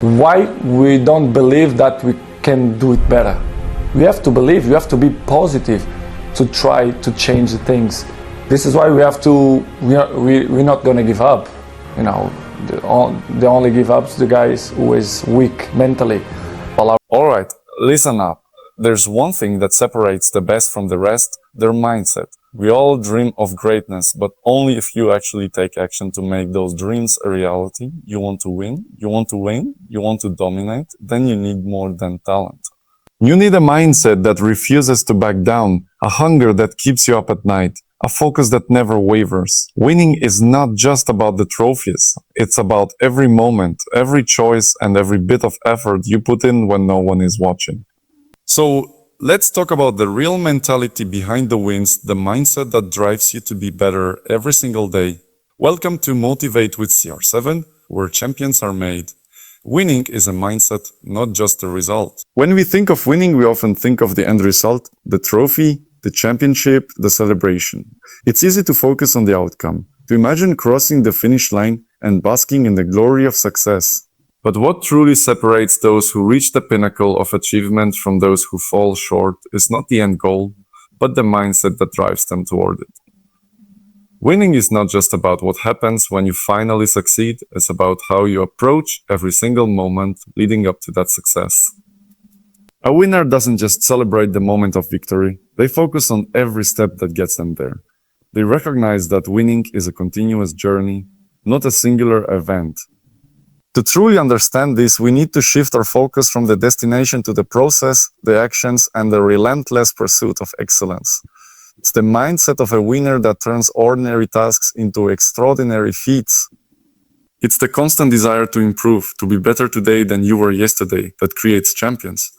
Why we don't believe that we can do it better? We have to believe, you have to be positive to try to change the things. This is why we're not going to give up. You know, the only give up is the guys who is weak mentally. Alright, listen up. There's one thing that separates the best from the rest, their mindset. We all dream of greatness, but only if you actually take action to make those dreams a reality. You want to win, you want to dominate, then you need more than talent. You need a mindset that refuses to back down, a hunger that keeps you up at night, a focus that never wavers. Winning is not just about the trophies. It's about every moment, every choice, and every bit of effort you put in when no one is watching. So, let's talk about the real mentality behind the wins, the mindset that drives you to be better every single day. Welcome to Motivate with CR7, where champions are made. Winning is a mindset, not just a result. When we think of winning, we often think of the end result, the trophy, the championship, the celebration. It's easy to focus on the outcome, to imagine crossing the finish line and basking in the glory of success. But what truly separates those who reach the pinnacle of achievement from those who fall short is not the end goal, but the mindset that drives them toward it. Winning is not just about what happens when you finally succeed, it's about how you approach every single moment leading up to that success. A winner doesn't just celebrate the moment of victory, they focus on every step that gets them there. They recognize that winning is a continuous journey, not a singular event. To truly understand this, we need to shift our focus from the destination to the process, the actions, and the relentless pursuit of excellence. It's the mindset of a winner that turns ordinary tasks into extraordinary feats. It's the constant desire to improve, to be better today than you were yesterday, that creates champions.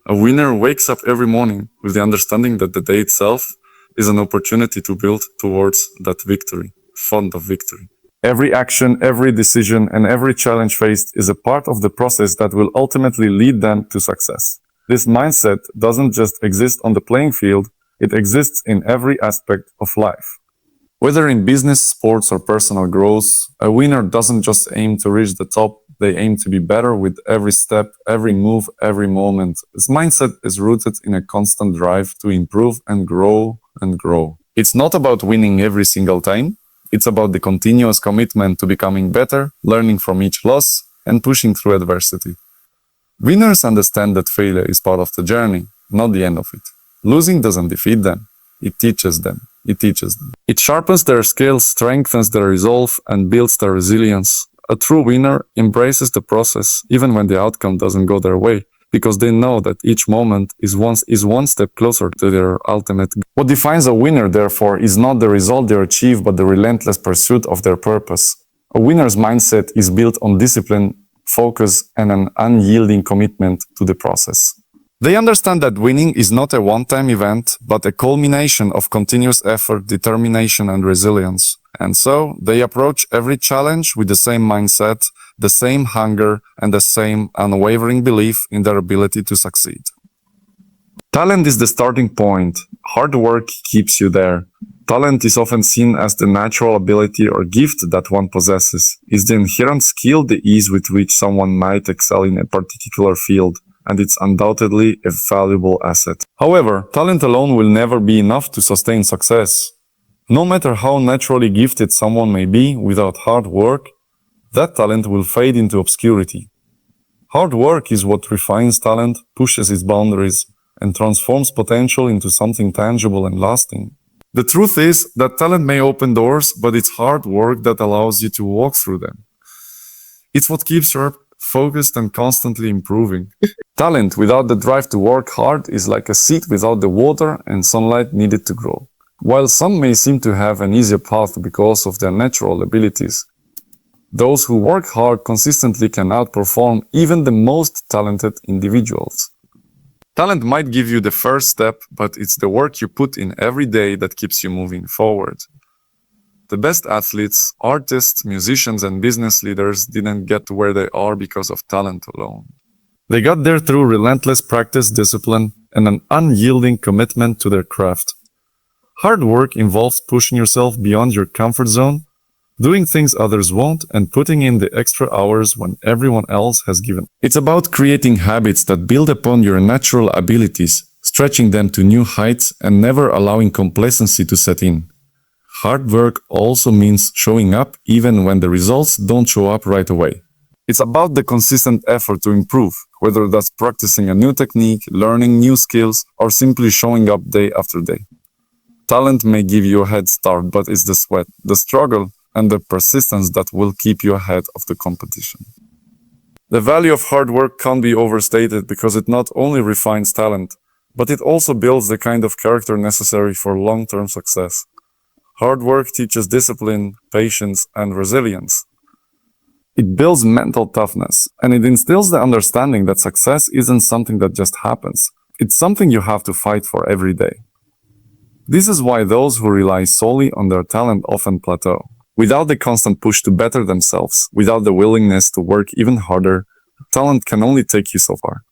A winner wakes up every morning with the understanding that the day itself is an opportunity to build towards that victory, fond of victory. Every action, every decision, and every challenge faced is a part of the process that will ultimately lead them to success. This mindset doesn't just exist on the playing field, it exists in every aspect of life. Whether in business, sports, or personal growth, a winner doesn't just aim to reach the top, they aim to be better with every step, every move, every moment. This mindset is rooted in a constant drive to improve and grow and grow. It's not about winning every single time. It's about the continuous commitment to becoming better, learning from each loss, and pushing through adversity. Winners understand that failure is part of the journey, not the end of it. Losing doesn't defeat them. It teaches them. It sharpens their skills, strengthens their resolve, and builds their resilience. A true winner embraces the process, even when the outcome doesn't go their way, because they know that each moment is one step closer to their ultimate goal. What defines a winner, therefore, is not the result they achieve, but the relentless pursuit of their purpose. A winner's mindset is built on discipline, focus, and an unyielding commitment to the process. They understand that winning is not a one-time event, but a culmination of continuous effort, determination, and resilience. And so, they approach every challenge with the same mindset, the same hunger, and the same unwavering belief in their ability to succeed. Talent is the starting point. Hard work keeps you there. Talent is often seen as the natural ability or gift that one possesses. Is the inherent skill the ease with which someone might excel in a particular field, and it's undoubtedly a valuable asset. However, talent alone will never be enough to sustain success. No matter how naturally gifted someone may be, without hard work, that talent will fade into obscurity. Hard work is what refines talent, pushes its boundaries, and transforms potential into something tangible and lasting. The truth is that talent may open doors, but it's hard work that allows you to walk through them. It's what keeps you focused and constantly improving. Talent without the drive to work hard is like a seed without the water and sunlight needed to grow. While some may seem to have an easier path because of their natural abilities, those who work hard consistently can outperform even the most talented individuals. Talent might give you the first step, but it's the work you put in every day that keeps you moving forward. The best athletes, artists, musicians, and business leaders didn't get to where they are because of talent alone. They got there through relentless practice, discipline, and an unyielding commitment to their craft. Hard work involves pushing yourself beyond your comfort zone, Doing things others won't and putting in the extra hours when everyone else has given. It's about creating habits that build upon your natural abilities, stretching them to new heights and never allowing complacency to set in. Hard work also means showing up even when the results don't show up right away. It's about the consistent effort to improve, whether that's practicing a new technique, learning new skills, or simply showing up day after day. Talent may give you a head start, but it's the sweat, the struggle, and the persistence that will keep you ahead of the competition. The value of hard work can't be overstated because it not only refines talent, but it also builds the kind of character necessary for long-term success. Hard work teaches discipline, patience, and resilience. It builds mental toughness, and it instills the understanding that success isn't something that just happens. It's something you have to fight for every day. This is why those who rely solely on their talent often plateau. Without the constant push to better themselves, without the willingness to work even harder, talent can only take you so far.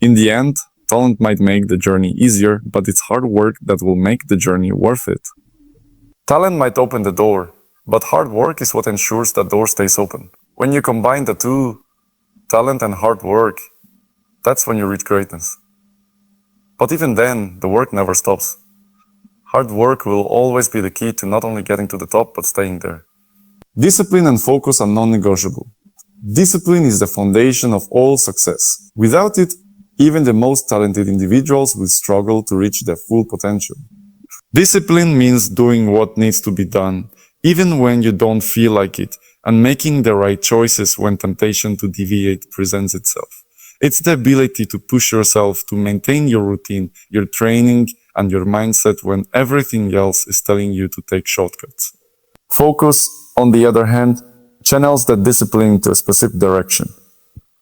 In the end, talent might make the journey easier, but it's hard work that will make the journey worth it. Talent might open the door, but hard work is what ensures that door stays open. When you combine the two, talent and hard work, that's when you reach greatness. But even then, the work never stops. Hard work will always be the key to not only getting to the top, but staying there. Discipline and focus are non-negotiable. Discipline is the foundation of all success. Without it, even the most talented individuals will struggle to reach their full potential. Discipline means doing what needs to be done, even when you don't feel like it, and making the right choices when temptation to deviate presents itself. It's the ability to push yourself to maintain your routine, your training, and your mindset when everything else is telling you to take shortcuts. Focus, on the other hand, channels that discipline into a specific direction.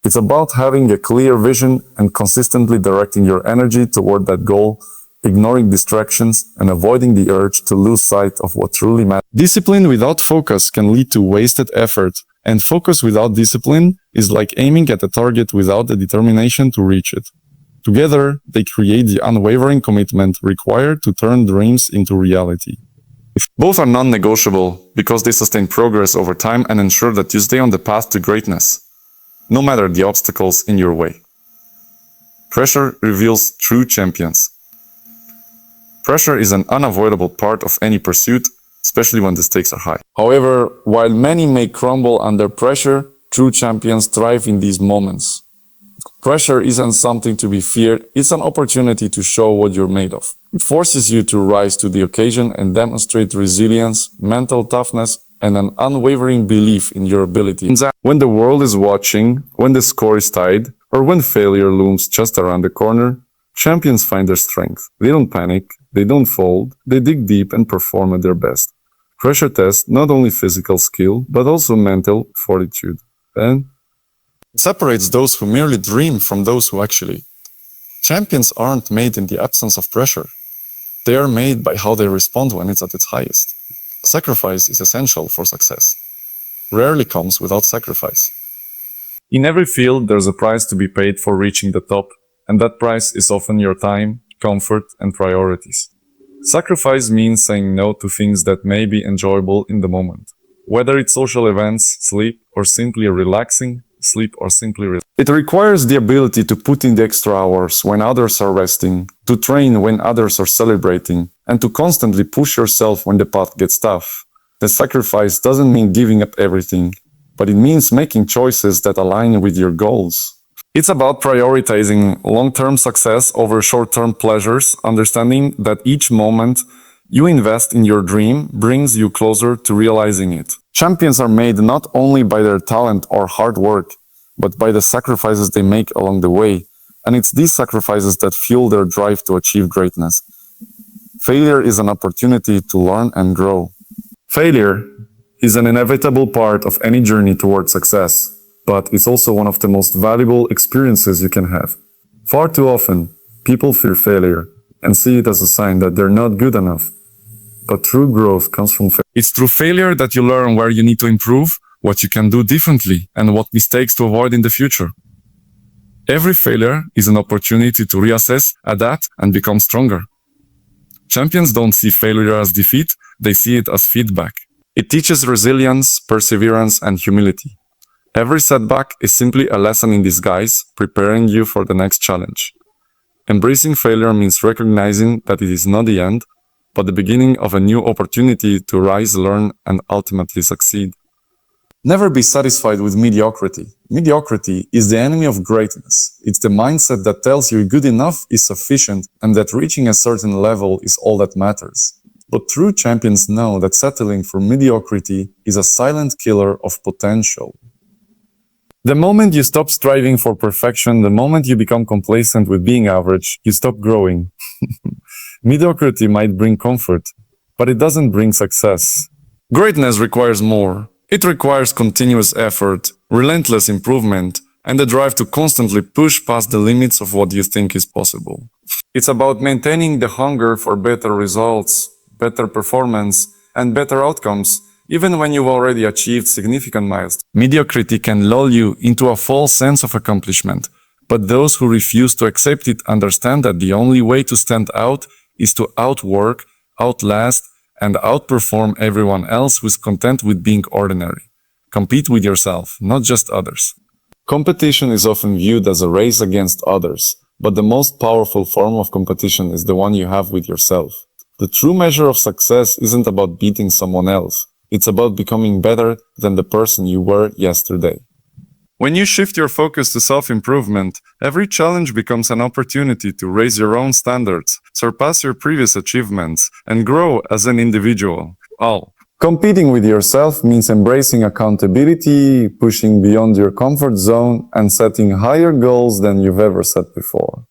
It's about having a clear vision and consistently directing your energy toward that goal, ignoring distractions and avoiding the urge to lose sight of what truly matters. Discipline without focus can lead to wasted effort, and focus without discipline is like aiming at a target without the determination to reach it. Together, they create the unwavering commitment required to turn dreams into reality. Both are non-negotiable because they sustain progress over time and ensure that you stay on the path to greatness, no matter the obstacles in your way. Pressure reveals true champions. Pressure is an unavoidable part of any pursuit, especially when the stakes are high. However, while many may crumble under pressure, true champions thrive in these moments. Pressure isn't something to be feared, it's an opportunity to show what you're made of. It forces you to rise to the occasion and demonstrate resilience, mental toughness, and an unwavering belief in your ability. When the world is watching, when the score is tied, or when failure looms just around the corner, champions find their strength. They don't panic, they don't fold, they dig deep and perform at their best. Pressure tests not only physical skill, but also mental fortitude. And it separates those who merely dream from those who actually. Champions aren't made in the absence of pressure. They are made by how they respond when it's at its highest. Sacrifice is essential for success. Rarely comes without sacrifice. In every field, there's a price to be paid for reaching the top, and that price is often your time, comfort, and priorities. Sacrifice means saying no to things that may be enjoyable in the moment. Whether it's social events, sleep, or simply relaxing, It requires the ability to put in the extra hours when others are resting, to train when others are celebrating, and to constantly push yourself when the path gets tough. The sacrifice doesn't mean giving up everything, but it means making choices that align with your goals. It's about prioritizing long-term success over short-term pleasures, understanding that each moment you invest in your dream brings you closer to realizing it. Champions are made not only by their talent or hard work, but by the sacrifices they make along the way, and it's these sacrifices that fuel their drive to achieve greatness. Failure is an opportunity to learn and grow. Failure is an inevitable part of any journey toward success, but it's also one of the most valuable experiences you can have. Far too often, people fear failure and see it as a sign that they're not good enough. But true growth comes from failure. It's through failure that you learn where you need to improve, what you can do differently, and what mistakes to avoid in the future. Every failure is an opportunity to reassess, adapt, and become stronger. Champions don't see failure as defeat, they see it as feedback. It teaches resilience, perseverance, and humility. Every setback is simply a lesson in disguise, preparing you for the next challenge. Embracing failure means recognizing that it is not the end, but the beginning of a new opportunity to rise, learn, and ultimately succeed. Never be satisfied with mediocrity. Mediocrity is the enemy of greatness. It's the mindset that tells you good enough is sufficient and that reaching a certain level is all that matters. But true champions know that settling for mediocrity is a silent killer of potential. The moment you stop striving for perfection, the moment you become complacent with being average, you stop growing. Mediocrity might bring comfort, but it doesn't bring success. Greatness requires more. It requires continuous effort, relentless improvement, and the drive to constantly push past the limits of what you think is possible. It's about maintaining the hunger for better results, better performance, and better outcomes, even when you've already achieved significant milestones. Mediocrity can lull you into a false sense of accomplishment, but those who refuse to accept it understand that the only way to stand out is to outwork, outlast, and outperform everyone else who is content with being ordinary. Compete with yourself, not just others. Competition is often viewed as a race against others, but the most powerful form of competition is the one you have with yourself. The true measure of success isn't about beating someone else. It's about becoming better than the person you were yesterday. When you shift your focus to self-improvement, every challenge becomes an opportunity to raise your own standards, surpass your previous achievements, and grow as an individual. Competing with yourself means embracing accountability, pushing beyond your comfort zone, and setting higher goals than you've ever set before.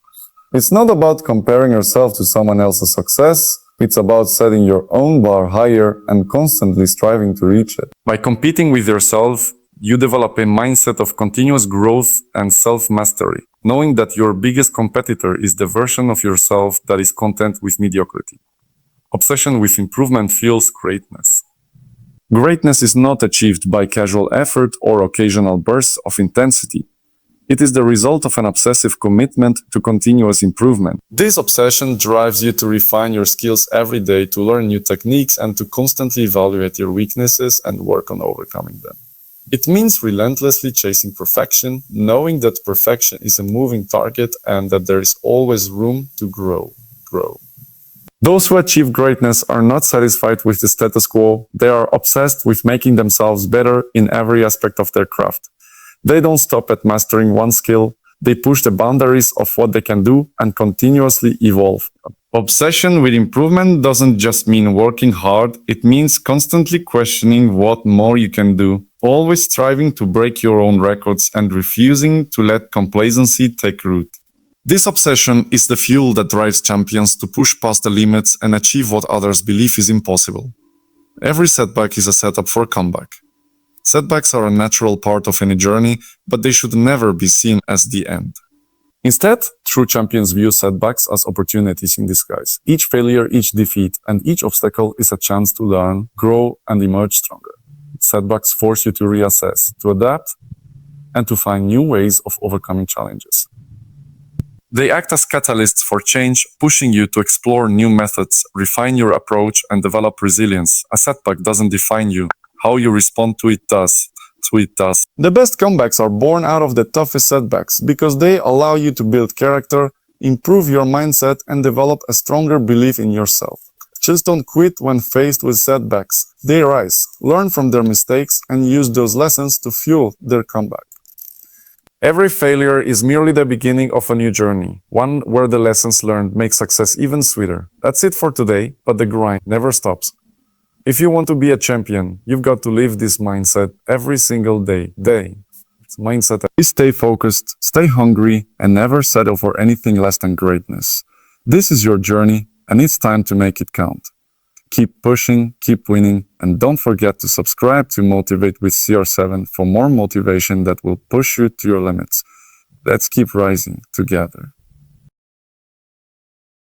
It's not about comparing yourself to someone else's success. It's about setting your own bar higher and constantly striving to reach it. By competing with yourself, you develop a mindset of continuous growth and self-mastery, knowing that your biggest competitor is the version of yourself that is content with mediocrity. Obsession with improvement fuels greatness. Greatness is not achieved by casual effort or occasional bursts of intensity. It is the result of an obsessive commitment to continuous improvement. This obsession drives you to refine your skills every day, to learn new techniques, and to constantly evaluate your weaknesses and work on overcoming them. It means relentlessly chasing perfection, knowing that perfection is a moving target and that there is always room to grow. Those who achieve greatness are not satisfied with the status quo. They are obsessed with making themselves better in every aspect of their craft. They don't stop at mastering one skill. They push the boundaries of what they can do and continuously evolve. Obsession with improvement doesn't just mean working hard. It means constantly questioning what more you can do, always striving to break your own records and refusing to let complacency take root. This obsession is the fuel that drives champions to push past the limits and achieve what others believe is impossible. Every setback is a setup for a comeback. Setbacks are a natural part of any journey, but they should never be seen as the end. Instead, true champions view setbacks as opportunities in disguise. Each failure, each defeat, and each obstacle is a chance to learn, grow, and emerge stronger. Setbacks force you to reassess, to adapt, and to find new ways of overcoming challenges. They act as catalysts for change, pushing you to explore new methods, refine your approach, and develop resilience. A setback doesn't define you. How you respond to it does. The best comebacks are born out of the toughest setbacks because they allow you to build character, improve your mindset, and develop a stronger belief in yourself. Just don't quit when faced with setbacks. They rise, learn from their mistakes, and use those lessons to fuel their comeback. Every failure is merely the beginning of a new journey, one where the lessons learned make success even sweeter. That's it for today, but the grind never stops. If you want to be a champion, you've got to live this mindset every single day. It's mindset. Stay focused, stay hungry, and never settle for anything less than greatness. This is your journey, and it's time to make it count. Keep pushing, keep winning, and don't forget to subscribe to Motivate with CR7 for more motivation that will push you to your limits. Let's keep rising together.